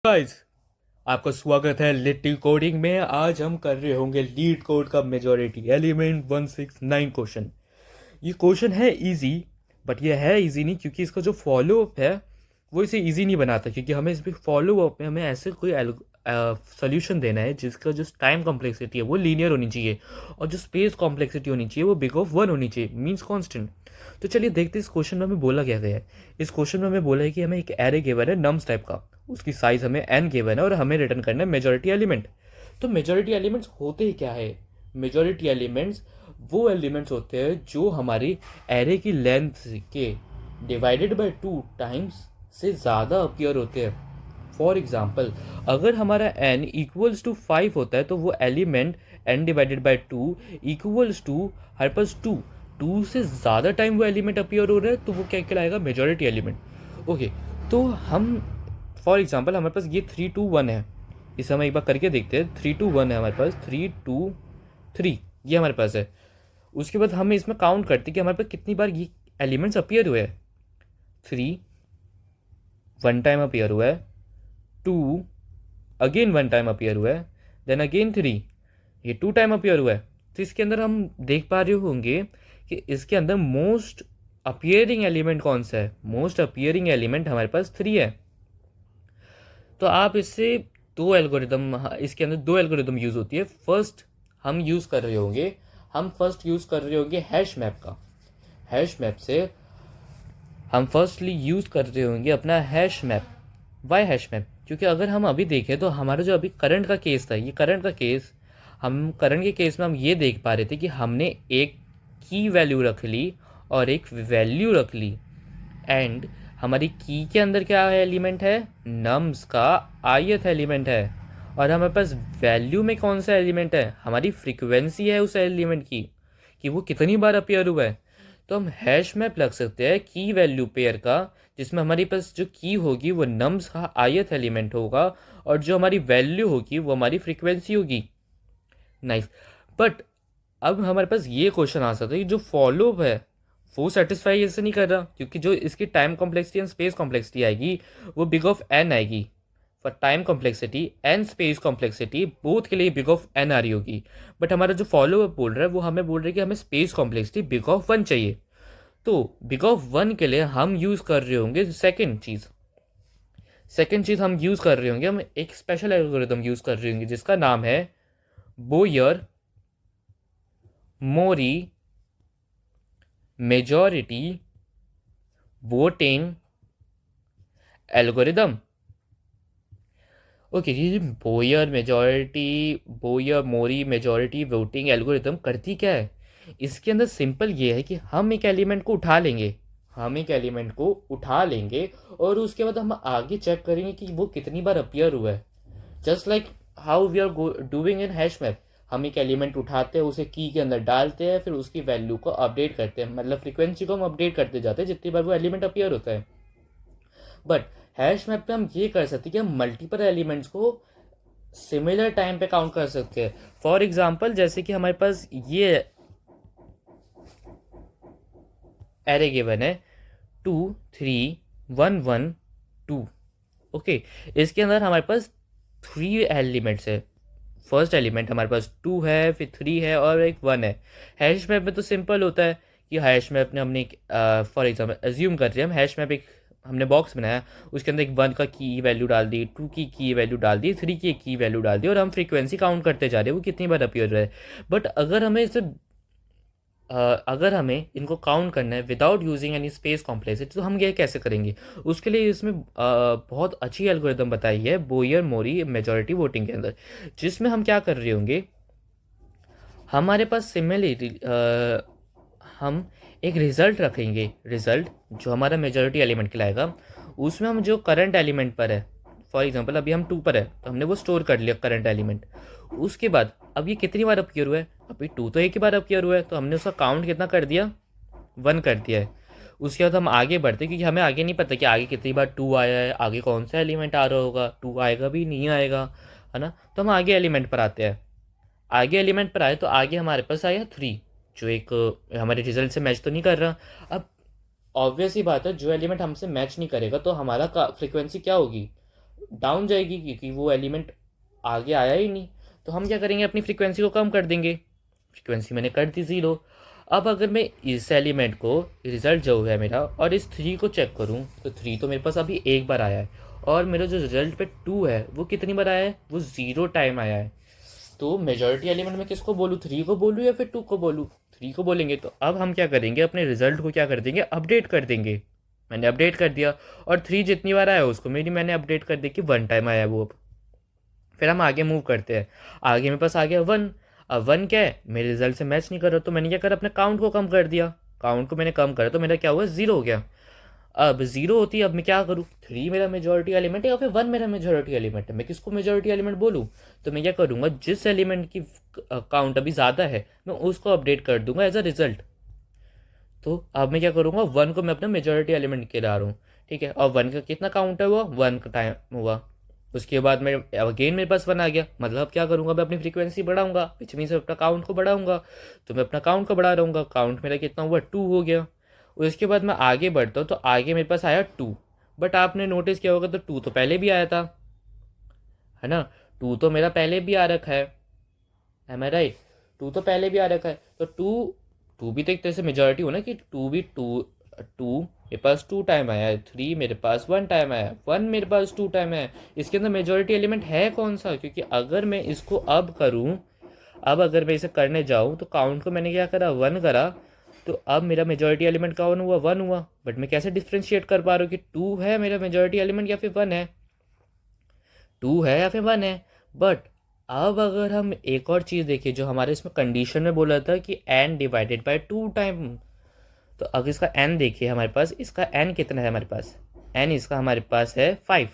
Guys, आपका स्वागत है लिटिल कोडिंग में। आज हम कर रहे होंगे लीड कोड का मेजॉरिटी एलिमेंट 169 क्वेश्चन। ये क्वेश्चन है इजी, बट ये है इजी नहीं क्योंकि इसका जो फॉलो अप है वो इसे इजी नहीं बनाता, क्योंकि हमें इस फॉलो अप में हमें ऐसे कोई सोल्यूशन देना है जिसका जो टाइम कॉम्प्लेक्सिटी है वो लीनियर होनी चाहिए और जो स्पेस कॉम्प्लेक्सिटी होनी चाहिए वो बिग ऑफ 1 होनी चाहिए, मीन्स कांस्टेंट। तो चलिए देखते हैं इस क्वेश्चन में हमें बोला क्या गया है। इस क्वेश्चन में हमें बोला है कि हमें एक एरे गिवन है नम्स टाइप का, उसकी साइज हमें n गिवन है और हमें रिटर्न करना है मेजॉरिटी एलिमेंट। तो मेजॉरिटी एलिमेंट्स होते ही क्या है? मेजॉरिटी एलिमेंट्स वो एलिमेंट्स होते हैं जो हमारी एरे की लेंथ के डिवाइडेड बाय 2 टाइम्स से ज़्यादा अपीयर होते हैं। फॉर एग्जाम्पल, अगर हमारा n इक्वल्स टू 5 होता है तो वो element n divided by 2 equals to हमारे पास 2 से ज़्यादा टाइम वो एलिमेंट अपीयर हो रहा है तो वो क्या कहलाएगा? Majority element. ओके, तो हम फॉर एग्जाम्पल हमारे पास ये 3 2 1 है, इसे हम एक बार करके देखते हैं। 3 2 1 है हमारे पास, 3 2 3 ये हमारे पास है। उसके बाद हम इसमें काउंट करते हैं कि हमारे पास कितनी बार ये एलिमेंट्स अपीयर हुए हैं। 3 1 टाइम अपीयर हुआ है, 2 अगेन 1 टाइम अपीयर हुआ है, देन अगेन 3 ये 2 टाइम अपीयर हुआ है। तो इसके अंदर हम देख पा रहे होंगे कि इसके अंदर मोस्ट अपीयरिंग एलिमेंट कौन सा है? मोस्ट अपीयरिंग एलिमेंट हमारे पास 3 है। तो आप इससे इसके अंदर दो एल्गोरिदम यूज़ होती है। हम फर्स्ट यूज़ कर रहे होंगे हैश मैप का। हैश मैप से हम फर्स्टली यूज़ कर रहे होंगे अपना hash map. Why hash map? क्योंकि अगर हम अभी देखें तो हमारा जो अभी करंट का केस था, ये करंट का केस, हम करंट के केस में हम ये देख पा रहे थे कि हमने एक की वैल्यू रख ली और एक वैल्यू रख ली, एंड हमारी की के अंदर क्या एलिमेंट है? नम्स का ith एलिमेंट है। और हमारे पास वैल्यू में कौन सा एलिमेंट है? हमारी फ्रीक्वेंसी है उस एलिमेंट की, कि वो कितनी बार अपीयर हुआ है। तो हम हैश मैप लग सकते हैं की वैल्यू पेयर का, जिसमें हमारे पास जो की होगी वो नम्स का ith एलिमेंट होगा और जो हमारी वैल्यू होगी वो हमारी फ्रीक्वेंसी होगी। नाइस। बट अब हमारे पास ये क्वेश्चन आ सकता है कि जो फॉलो अप है वो सेटिस्फाई ऐसे नहीं कर रहा, क्योंकि जो इसकी time complexity and space complexity आएगी वो बिग ऑफ n आएगी। For time complexity and space complexity both के लिए बिग ऑफ n आ रही होगी। बट हमारा जो फॉलो अप बोल रहा है वो हमें बोल रहा है कि हमें स्पेस कॉम्प्लेक्सिटी बिग ऑफ 1 चाहिए। तो बिग ऑफ 1 के लिए हम यूज़ कर रहे होंगे सेकेंड चीज़ हम यूज़ कर रहे होंगे, हम एक स्पेशल एल्गोरिदम यूज़ कर रहे होंगे जिसका नाम है बोयर मोरी मेजॉरिटी वोटिंग एल्गोरिदम। ओके, ये बोयर मोरी मेजॉरिटी वोटिंग एल्गोरिदम करती क्या है? इसके अंदर सिंपल ये है कि हम एक एलिमेंट को उठा लेंगे और उसके बाद हम आगे चेक करेंगे कि वो कितनी बार अपीयर हुआ है। Just like how we are doing in hash map. हम एक एलिमेंट उठाते हैं, उसे की के अंदर डालते हैं, फिर उसकी वैल्यू को अपडेट करते हैं, मतलब फ्रीक्वेंसी को हम अपडेट करते जाते हैं जितनी बार वो एलिमेंट अपीयर होता है। बट हैश मैप पे हम ये कर सकते हैं कि हम मल्टीपल एलिमेंट्स को सिमिलर टाइम पे काउंट कर सकते हैं। फॉर एग्जाम्पल, जैसे कि हमारे पास ये एरे गिवन है 2 3 1 1 2। ओके, इसके अंदर हमारे पास 3 एलिमेंट्स है। फर्स्ट एलिमेंट हमारे पास 2 है, फिर 3 है और एक 1 है। हैश मैप में तो सिंपल होता है कि हैश मैप ने हमने फॉर एग्जाम्पल एज्यूम कर रहे हैं हम, हैश मैप एक हमने बॉक्स बनाया, उसके अंदर एक 1 का की वैल्यू डाल दी, 2 की वैल्यू डाल दी, 3 की वैल्यू डाल दी और हम फ्रीक्वेंसी काउंट करते जा रहे हैं वो कितनी बार अपीयर रहा है। बट अगर हमें इनको काउंट करना है without using any space complexity तो हम ये कैसे करेंगे? उसके लिए इसमें बहुत अच्छी एल्गोरिदम बताई है बोयर मोरी मेजॉरिटी वोटिंग के अंदर, जिसमें हम क्या कर रहे होंगे, हमारे पास सिमिलरली हम एक रिजल्ट रखेंगे। रिजल्ट जो हमारा मेजॉरिटी एलिमेंट कहलाएगा, उसमें हम जो करंट एलिमेंट पर है, फॉर एग्जांपल अभी हम 2 पर है तो हमने वो स्टोर कर लिया करंट एलिमेंट। उसके बाद अब ये कितनी बार अपीयर हुआ है? अभी 2 तो एक ही बार अपीयर हुआ है तो हमने उसका काउंट कितना कर दिया? 1 कर दिया है। उसके बाद हम आगे बढ़ते, क्योंकि हमें आगे नहीं पता कि आगे कितनी बार 2 आया है, आगे कौन सा एलिमेंट आ रहा होगा, 2 आएगा भी नहीं आएगा, है ना? तो हम आगे एलिमेंट पर आते हैं। आगे एलिमेंट पर आए तो आगे हमारे पास आया 3, जो एक हमारे रिजल्ट से मैच तो नहीं कर रहा। अब ऑब्वियस ही बात है, जो एलिमेंट हमसे मैच नहीं करेगा तो हमारा फ्रीक्वेंसी क्या होगी? डाउन जाएगी क्योंकि वो एलिमेंट आगे आया ही नहीं। तो हम क्या करेंगे, अपनी फ्रीक्वेंसी को कम कर देंगे। फ्रीक्वेंसी मैंने कर दी 0। अब अगर मैं इस एलिमेंट को, रिज़ल्ट जो है मेरा, और इस 3 को चेक करूं तो 3 तो मेरे पास अभी एक बार आया है, और मेरा जो रिजल्ट पे 2 है वो कितनी बार आया है, वो 0 टाइम आया है। तो मेजॉरिटी एलिमेंट में किसको बोलूँ, 3 को बोलूँ या फिर 2 को बोलूँ? 3 को बोलेंगे। तो अब हम क्या करेंगे, अपने रिजल्ट को क्या कर देंगे, अपडेट कर देंगे। मैंने अपडेट कर दिया, और 3 जितनी बार आया उसको मैंने अपडेट कर दिया कि 1 टाइम आया वो। अब फिर हम आगे मूव करते हैं। आगे मेरे पास आ गया 1। अब 1 क्या है, मेरे रिजल्ट से मैच नहीं कर रहा, तो मैंने क्या करा, अपने काउंट को कम कर दिया। काउंट को मैंने कम करा तो मेरा क्या हुआ, 0 हो गया। अब 0 होती है, अब मैं क्या करूँ, 3 मेरा मेजॉरिटी एलिमेंट है या फिर 1 मेरा मेजॉरिटी एलिमेंट है, मैं किसको मेजॉरिटी एलिमेंट बोलूँ? तो मैं क्या करूँगा, जिस एलिमेंट की काउंट अभी ज़्यादा है मैं उसको अपडेट कर दूंगा एज अ रिजल्ट। तो अब मैं क्या करूँगा, 1 को मैं अपना मेजॉरिटी एलिमेंट के ला रहा हूँ, ठीक है। और 1 का कितना काउंट है, हुआ 1 का टाइम हुआ। उसके बाद मैं अगेन मेरे पास 1 आ गया, मतलब क्या करूँगा, मैं अपनी फ्रीक्वेंसी बढ़ाऊंगा, विच मीन्स अपना काउंट को बढ़ाऊंगा। तो मैं अपना काउंट को बढ़ा रहूँगा, काउंट मेरा कितना हुआ, 2 हो गया। उसके बाद मैं आगे बढ़ता हूँ, तो आगे मेरे पास आया 2। बट आपने नोटिस किया होगा, तो 2 तो पहले भी आया था, है ना। 2 तो मेरा पहले भी आ रखा है, एम आई राइट? 2 तो पहले भी आ रखा है, तो 2 भी तो एक तरह से मेजॉरिटी हो ना, कि 2 भी 2 मेरे पास 2 टाइम आया है, 3 मेरे पास 1 टाइम आया है, 1 मेरे पास 2 टाइम आया है। इसके अंदर मेजॉरिटी एलिमेंट है कौन सा? क्योंकि अगर मैं इसको अब करूँ, अब अगर मैं इसे करने जाऊँ, तो काउंट को मैंने क्या करा, 1 करा, तो अब मेरा मेजॉरिटी एलिमेंट कौन हुआ, 1 हुआ। बट मैं कैसे डिफ्रेंशिएट कर पा रहा हूँ कि 2 है मेरा मेजॉरिटी एलिमेंट या फिर 1 है, 2 है या फिर 1 है। बट अब अगर हम एक और चीज़ देखिए, जो हमारे इसमें कंडीशन में बोला था कि n डिवाइडेड बाय 2 टाइम, तो अगर इसका n देखिए हमारे पास, इसका n कितना है हमारे पास, n इसका हमारे पास है 5।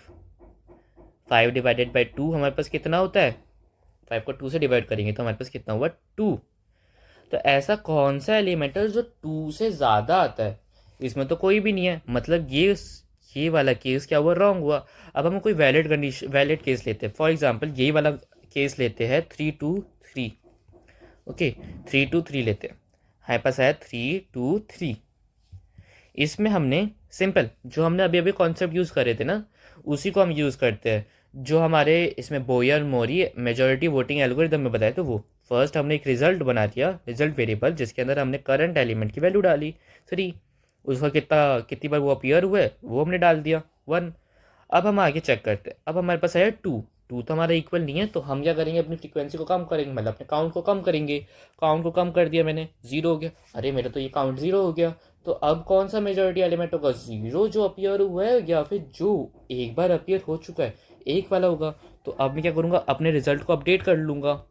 5 डिवाइडेड बाई 2 हमारे पास कितना होता है, 5 को 2 से डिवाइड करेंगे तो हमारे पास कितना हुआ, 2। तो ऐसा कौन सा एलिमेंट है जो 2 से ज़्यादा आता है? इसमें तो कोई भी नहीं है, मतलब ये वाला केस क्या हुआ, रॉन्ग हुआ। अब हम कोई वैलिड कंडीशन, वैलिड केस लेते हैं। फॉर एग्जांपल ये वाला केस लेते हैं, 3 2 3। ओके, 3 2 3 लेते हैं, हमारे पास आया 3 2 3। इसमें हमने सिंपल जो हमने अभी अभी कॉन्सेप्ट यूज़ करे थे ना, उसी को हम यूज़ करते हैं, जो हमारे इसमें बोयर मोरी मेजॉरिटी वोटिंग एल्गोरिदम में बताया। तो वो फर्स्ट हमने एक रिजल्ट बना दिया, रिजल्ट वेरिएबल, जिसके अंदर हमने करंट एलिमेंट की वैल्यू डाली 3, उसका कितनी बार वो अपीयर हुए वो हमने डाल दिया 1। अब हम आगे चेक करते हैं, अब हमारे पास आया 2। 2 तो हमारा इक्वल नहीं है, तो हम क्या करेंगे, अपनी फ्रीक्वेंसी को कम करेंगे, मतलब अपने काउंट को कम करेंगे। काउंट को कम कर दिया मैंने, 0 हो गया। अरे मेरा तो ये काउंट 0 हो गया। तो अब कौन सा मेजॉरिटी एलिमेंट होगा, 0 जो अपीयर हुआ है या फिर जो एक बार अपीयर हो चुका है, एक वाला होगा। तो अब मैं क्या करूँगा, अपने रिजल्ट को अपडेट कर लूँगा।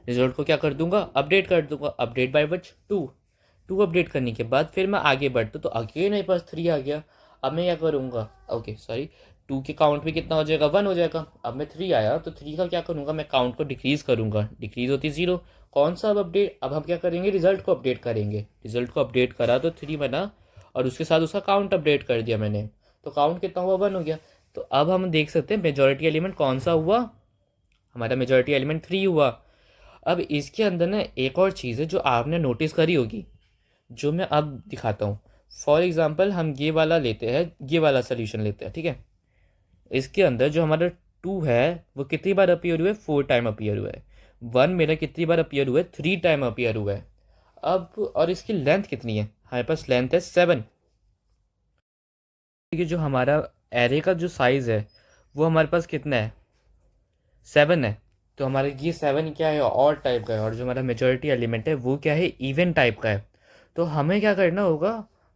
रिजल्ट को क्या कर दूंगा, अपडेट कर दूंगा, अपडेट बाय विच 2 अपडेट करने के बाद फिर मैं आगे बढ़ता, तो अगेन मेरे पास 3 आ गया। अब मैं क्या करूँगा, ओके सॉरी, 2 के काउंट में कितना हो जाएगा, 1 हो जाएगा। अब मैं 3 आया तो 3 का क्या करूँगा, मैं काउंट को डिक्रीज़ करूँगा, डिक्रीज़ होती 0। कौन सा अब अपडेट, अब हम क्या करेंगे, रिजल्ट को अपडेट करेंगे। रिजल्ट को अपडेट करा तो 3 बना, और उसके साथ उसका काउंट अपडेट कर दिया मैंने, तो काउंट कितना हुआ, 1 हो गया। तो अब हम देख सकते हैं मेजॉरिटी एलिमेंट कौन सा हुआ, हमारा मेजॉरिटी एलिमेंट 3 हुआ। अब इसके अंदर ना एक और चीज़ है जो आपने नोटिस करी होगी, जो मैं अब दिखाता हूँ। फॉर एग्जांपल हम ये वाला लेते हैं, ये वाला सोल्यूशन लेते हैं, ठीक है। इसके अंदर जो हमारा 2 है वो कितनी बार अपीयर हुआ है, 4 टाइम अपीयर हुआ है। 1 मेरा कितनी बार अपीयर हुआ है, 3 टाइम अपीयर हुआ है। अब और इसकी लेंथ कितनी है, हमारे पास लेंथ है 7। ये जो हमारा एरे का जो साइज़ है वो हमारे पास कितना है, 7 है। तो हमारे ये 7 क्या है, और टाइप का है, और जो हमारा मेजॉरिटी एलिमेंट है वो क्या है, इवन टाइप का है। तो हमें क्या करना होगा,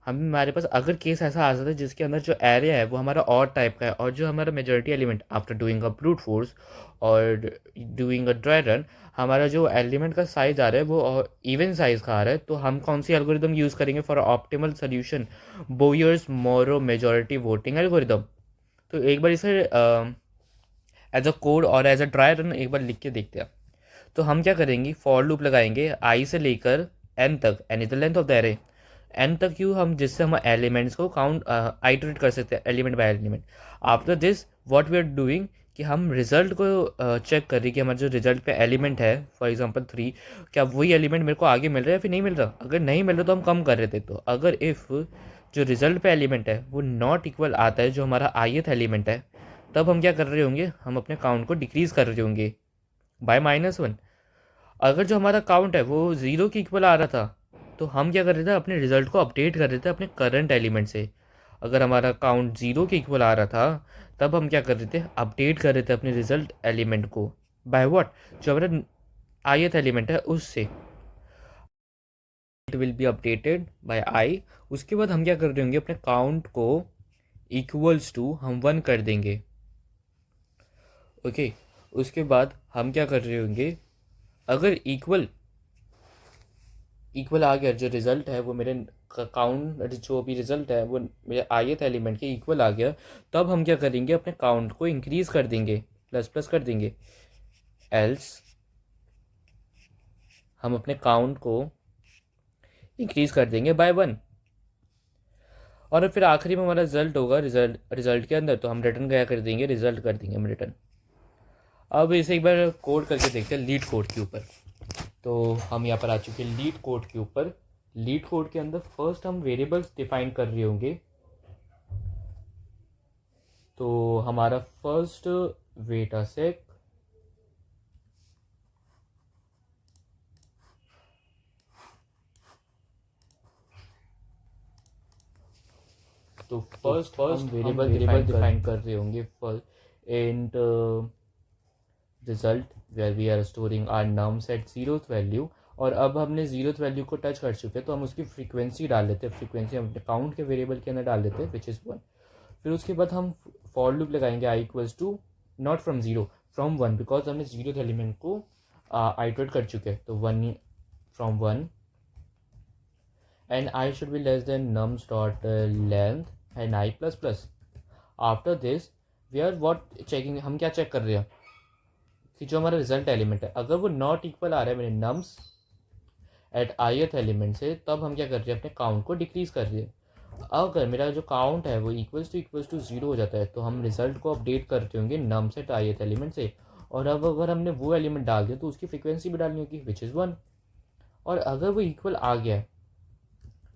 हमारे पास अगर केस ऐसा आ जाता है जिसके अंदर जो एरिया है वो हमारा और टाइप का है, और जो हमारा majority element after doing a brute force और डूइंग अ ड्राई रन, हमारा जो एलिमेंट का साइज आ रहा है वो इवन साइज का आ रहा है, तो हम कौन सी एल्गोरिदम यूज़ करेंगे फॉर ऑप्टिमल सोल्यूशन, बोयर्स मोरो मेजॉरिटी वोटिंग एल्गोरिदम। तो एक बार इसे एज अ कोड और एज अ ड्राई रन एक बार लिख के देखते हैं। तो हम क्या करेंगे, फॉर लूप लगाएंगे आई से लेकर एन तक, N is the length of the array, N तक क्यों, हम जिससे हम एलिमेंट्स को काउंट आइटरेट कर सकते हैं element by element. After this what we are doing, कि हम रिजल्ट को चेक कर रही कि हमारा जो रिजल्ट पे एलिमेंट है, फॉर एग्जांपल 3, क्या वही एलिमेंट मेरे को आगे मिल रहा है या फिर नहीं मिल रहा। अगर नहीं मिल रहा तो हम कम कर रहे थे। तो अगर इफ़ जो रिजल्ट पे एलिमेंट है वो नॉट इक्वल आता है जो हमारा आईएथ एलिमेंट है, तब हम क्या कर रहे होंगे, हम अपने काउंट को डिक्रीज़ कर रहे होंगे बाय -1। अगर जो हमारा काउंट है वो ज़ीरो के इक्वल आ रहा था, तो हम क्या कर रहे थे, अपने रिज़ल्ट को अपडेट कर रहे थे अपने करंट एलिमेंट से। अगर हमारा काउंट ज़ीरो के इक्वल आ रहा था, तब हम क्या कर रहे थे, अपडेट कर रहे थे अपने रिज़ल्ट एलिमेंट को बाय व्हाट, जो हमारा ith एलिमेंट है उससे। It will be updated by I. उसके बाद हम क्या कर रहे होंगे, अपने काउंट को इक्वल्स टू हम 1 कर देंगे। ओके, उसके बाद हम क्या कर रहे होंगे, अगर इक्वल आ गया, जो रिज़ल्ट है वो मेरे काउंट, जो भी रिज़ल्ट है वो मेरे ith एलिमेंट के इक्वल आ गया, तब हम क्या करेंगे, अपने काउंट को इंक्रीज़ कर देंगे, प्लस प्लस कर देंगे। एल्स हम अपने काउंट को इंक्रीज़ कर देंगे बाय 1। और फिर आखिरी में हमारा रिजल्ट होगा, रिजल्ट के अंदर तो हम रिटर्न क्या कर देंगे, रिजल्ट कर देंगे हम रिटर्न। अब इसे एक बार कोड करके देखते हैं लीड कोड के ऊपर। तो हम यहाँ पर आ चुके हैं लीड कोड के ऊपर। लीड कोड के अंदर फर्स्ट हम वेरिएबल्स डिफाइन कर रहे होंगे। तो हमारा फर्स्ट वेट अ सेक, तो फर्स्ट हम वेरिएबल डिफाइन कर रहे होंगे first and result where we are storing our nums at zeroth value. और अब हमने जीरोथ वैल्यू को टच कर चुके हैं, तो हम उसकी फ्रीक्वेंसी डाल लेते हैं, फ्रीक्वेंसी हम काउंट के वेरिएबल के अंदर डाल देते हैं विच इज़ 1। फिर उसके बाद हम फॉर लूप लगाएंगे I equals to not from zero, from 1, because हमने जीरोथ एलिमेंट को आइटरेट कर चुके हैं, तो 1 from 1 and I should be less than nums dot length and I plus plus. After this we are what checking, हम क्या check कर रहे हैं कि जो हमारा रिजल्ट एलिमेंट है अगर वो नॉट इक्वल आ रहा है मेरे नम्स एट ith एलिमेंट से, तब हम क्या कर रहे हैं, अपने काउंट को डिक्रीज कर रहे हैं। अगर मेरा जो काउंट है वो इक्वल्स टू जीरो हो जाता है, तो हम रिजल्ट को अपडेट करते होंगे नम्स एट ith एलिमेंट से। और अब अगर हमने वो एलिमेंट डाल दिया तो उसकी फ्रीक्वेंसी भी डालनी होगी विच इज़ 1। और अगर वो इक्वल आ गया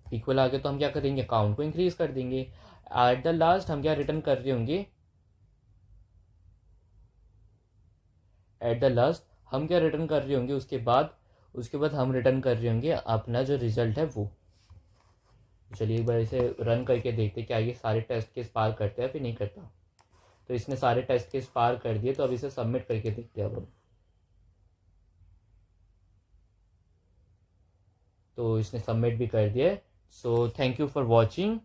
तो हम क्या करेंगे, काउंट को इंक्रीज कर देंगे। एट द लास्ट हम क्या रिटर्न कर रहे होंगे, एट द लास्ट हम क्या रिटर्न कर रहे होंगे, उसके बाद हम रिटर्न कर रहे होंगे अपना जो रिजल्ट है वो। चलिए एक बार इसे रन करके देखते क्या ये सारे टेस्ट केस पार करता है फिर नहीं करता। तो इसने सारे टेस्ट केस पार कर दिए, तो अब इसे सबमिट करके देखते हैं अब हम। तो इसने सबमिट भी कर दिया है। So thank you for watching.